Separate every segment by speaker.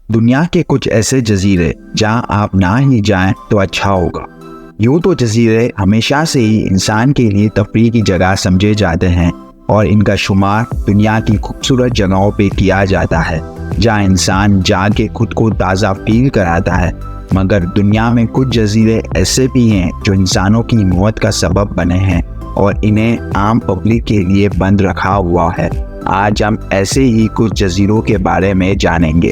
Speaker 1: दुनिया के कुछ ऐसे जजीरे जहां आप ना ही जाएं तो अच्छा होगा। यूँ तो जजीरे हमेशा से ही इंसान के लिए तफरीह की जगह समझे जाते हैं और इनका शुमार दुनिया की खूबसूरत जगहों पे किया जाता है जहां इंसान जाके खुद को ताज़ा फील कराता है। मगर दुनिया में कुछ जजीरे ऐसे भी हैं जो इंसानों की मौत का सबब बने हैं और इन्हें आम पब्लिक के लिए बंद रखा हुआ है। आज हम ऐसे ही कुछ जजीरों के बारे में जानेंगे।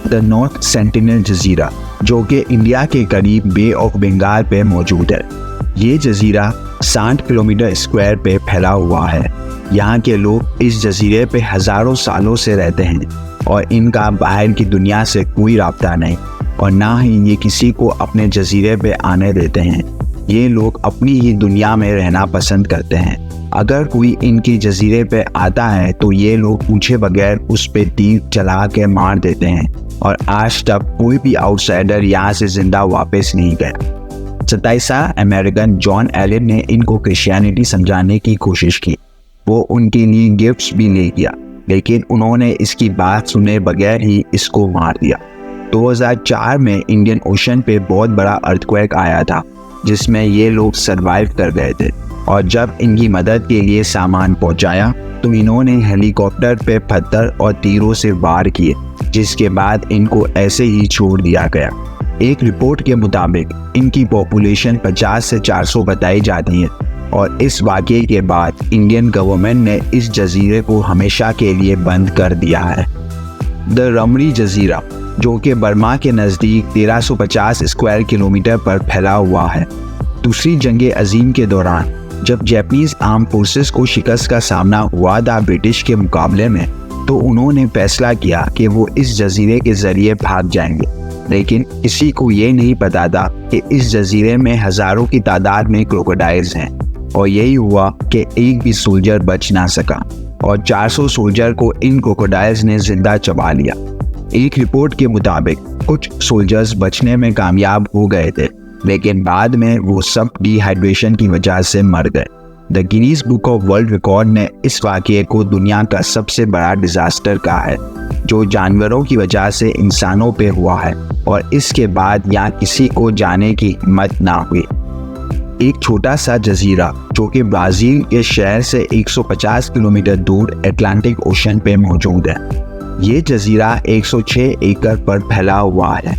Speaker 1: द नॉर्थ सेंटिनल जजीरा, जो कि इंडिया के करीब बे ऑफ बंगाल पे मौजूद है। ये जजीरा 60 किलोमीटर स्क्वायर पे फैला हुआ है। यहाँ के लोग इस जजीरे पे हज़ारों सालों से रहते हैं और इनका बाहर की दुनिया से कोई राब्ता नहीं और ना ही ये किसी को अपने जजीरे पे आने देते हैं। ये लोग अपनी ही दुनिया में रहना पसंद करते हैं। अगर कोई इनकी जजीरे पे आता है तो ये लोग पूछे बगैर उस पे तीर चला के मार देते हैं और आज तक कोई भी आउटसाइडर यहाँ से जिंदा वापस नहीं गया। 27 अमेरिकन जॉन एलन ने इनको क्रिश्चियनिटी समझाने की कोशिश की। वो उनके लिए गिफ्ट्स भी ले गया, लेकिन उन्होंने इसकी बात सुने बगैर ही इसको मार दिया। 2004 में इंडियन ओशन पे बहुत बड़ा अर्थक्वेक आया था जिसमें ये लोग सरवाइव कर गए थे और जब इनकी मदद के लिए सामान पहुंचाया तो इन्होंने हेलीकॉप्टर पे पत्थर और तीरों से वार किए, जिसके बाद इनको ऐसे ही छोड़ दिया गया। एक रिपोर्ट के मुताबिक इनकी पॉपुलेशन 50 से 400 बताई जाती है और इस वाक़ये के बाद इंडियन गवर्नमेंट ने इस जजीरे को हमेशा के लिए बंद कर दिया है। द रमरी जजीरा, जो कि बर्मा के नज़दीक 1350 स्क्वायर किलोमीटर पर फैला हुआ है। दूसरी जंग अजीम के दौरान जब जापानीज आर्म फोर्सेस को शिकस्त का सामना हुआ था ब्रिटिश के मुकाबले में, तो उन्होंने फैसला किया कि वो इस जजीरे के ज़रिए भाग जाएंगे। लेकिन किसी को ये नहीं पता था कि इस जजीरे में हज़ारों की तादाद में क्रोकोडाइल्स हैं और यही हुआ कि एक भी सोल्जर बच ना सका और 400 सोल्जर को इन क्रोकोडाइल्स ने जिंदा चबा लिया। एक रिपोर्ट के मुताबिक कुछ सोल्जर्स बचने में कामयाब हो गए थे, लेकिन बाद में वो सब डिहाइड्रेशन की वजह से मर गए। The Guinness book of world record ने इस वाक़ये को दुनिया का सबसे बड़ा डिजास्टर कहा है जो जानवरों की वजह से इंसानों पे हुआ है और इसके बाद यहाँ किसी को जाने की हिम्मत ना हुई। एक छोटा सा जजीरा जो कि ब्राज़ील के शहर से 150 किलोमीटर दूर अटलांटिक ओशन पे मौजूद है। ये जजीरा 106 एकड़ पर फैला हुआ है।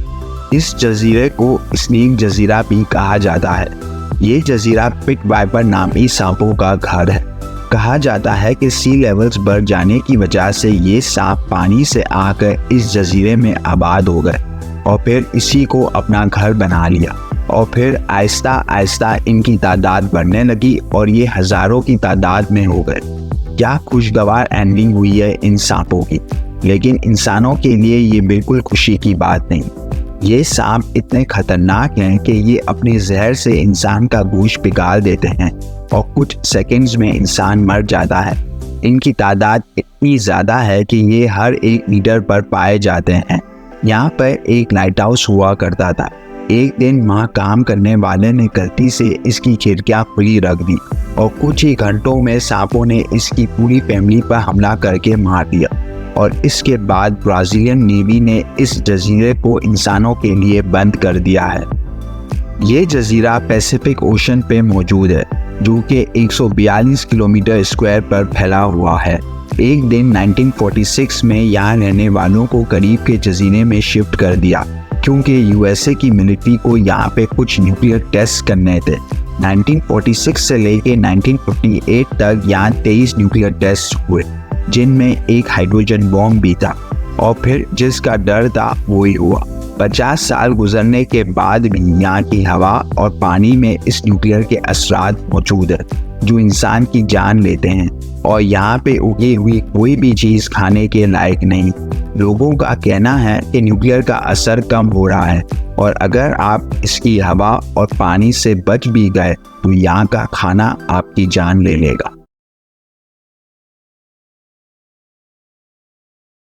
Speaker 1: इस जजीरे को स्नेक जजीरा भी कहा जाता है। ये जजीरा पिट वाइपर नामी सांपों का घर है। कहा जाता है कि सी लेवल्स बढ़ जाने की वजह से ये सांप पानी से आकर इस जजीरे में आबाद हो गए और फिर इसी को अपना घर बना लिया और फिर आहिस्ता आहिस्ता इनकी तादाद बढ़ने लगी और ये हज़ारों की तादाद में हो गए। क्या खुशगवार एंडिंग हुई है इन सांपों की, लेकिन इंसानों के लिए ये बिल्कुल खुशी की बात नहीं। ये सांप इतने खतरनाक हैं कि ये अपने जहर से इंसान का गोश्त पिघाल देते हैं और कुछ सेकंड्स में इंसान मर जाता है। इनकी तादाद इतनी ज़्यादा है कि ये हर 1 मीटर पर पाए जाते हैं। यहाँ पर एक लाइट हाउस हुआ करता था। एक दिन वहाँ काम करने वाले ने गलती से इसकी खिड़कियाँ खुली रख दी और कुछ ही घंटों में सांपों ने इसकी पूरी फैमिली पर हमला करके मार दिया और इसके बाद ब्राज़ीलियन नेवी ने इस जजीरे को इंसानों के लिए बंद कर दिया है। ये जजीरा पैसिफिक ओशन पे मौजूद है जो कि 142 किलोमीटर स्क्वायर पर फैला हुआ है। एक दिन 1946 में यहाँ रहने वालों को करीब के जजीरे में शिफ्ट कर दिया क्योंकि यूएसए की मिलिट्री को यहाँ पे कुछ न्यूक्लियर टेस्ट करने थे। 1946 से लेके 1958 तक यहाँ 23 न्यूक्लियर टेस्ट हुए जिनमें एक हाइड्रोजन बॉम्ब भी था और फिर जिसका डर था वही हुआ। 50 साल गुजरने के बाद भी यहाँ की हवा और पानी में इस न्यूक्लियर के असरात मौजूद है जो इंसान की जान लेते हैं और यहाँ पे उगी हुई कोई भी चीज़ खाने के लायक नहीं। लोगों का कहना है कि न्यूक्लियर का असर कम हो रहा है और अगर आप इसकी हवा और पानी से बच भी गए तो यहाँ का खाना आपकी जान ले लेगा।